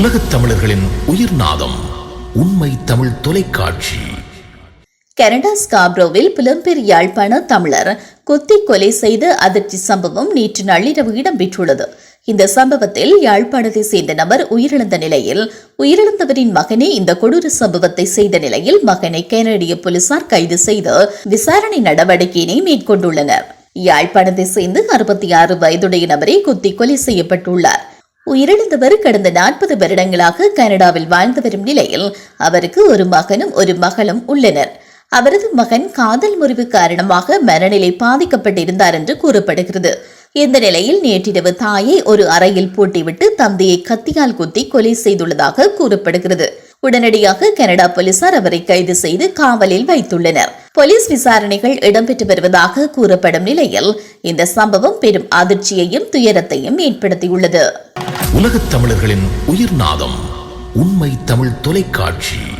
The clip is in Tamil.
உலகத் தமிழர்களின் உயிர்நாதம் உண்மை தமிழ் தொலைக்காட்சி. கனடா ஸ்காப்ரோவில் புலம்பெயர் யாழ்ப்பாண தமிழர் குத்தி கொலை செய்த அதிர்ச்சி சம்பவம் நேற்று நள்ளிரவு இடம்பெற்றுள்ளது. இந்த சம்பவத்தில் யாழ்ப்பாணத்தை சேர்ந்த நபர் உயிரிழந்த நிலையில், உயிரிழந்தவரின் மகனே இந்த கொடூர சம்பவத்தை செய்த நிலையில் மகனை கனடிய போலீசார் கைது செய்து விசாரணை நடவடிக்கையினை மேற்கொண்டுள்ளனர். யாழ்ப்பாணத்தை சேர்ந்து 66 வயதுடைய நபரே குத்தி கொலை செய்யப்பட்டுள்ளார். உயிரிழந்தவர் கடந்த 40 வருடங்களாக கனடாவில் வாழ்ந்து வரும் நிலையில் அவருக்கு ஒரு மகனும் ஒரு மகளும் உள்ளனர். அவரது மகன் காதல் முறிவு காரணமாக மனநிலை பாதிக்கப்பட்டிருந்தார் என்று கூறப்படுகிறது. இந்த நிலையில் நேற்றிரவு தாயை ஒரு அறையில் பூட்டிவிட்டு தந்தையை கத்தியால் குத்தி கொலை செய்துள்ளதாக கூறப்படுகிறது. உடனடியாக கனடா போலீசார் அவரை கைது செய்து காவலில் வைத்துள்ளனர். போலீஸ் விசாரணைகள் இடம்பெற்று வருவதாக கூறப்படும் நிலையில் இந்த சம்பவம் பெரும் அதிர்ச்சியையும் துயரத்தையும் ஏற்படுத்தியுள்ளது. உலகத் தமிழர்களின் உயிர்நாதம் உண்மை தமிழ் தொலைக்காட்சி.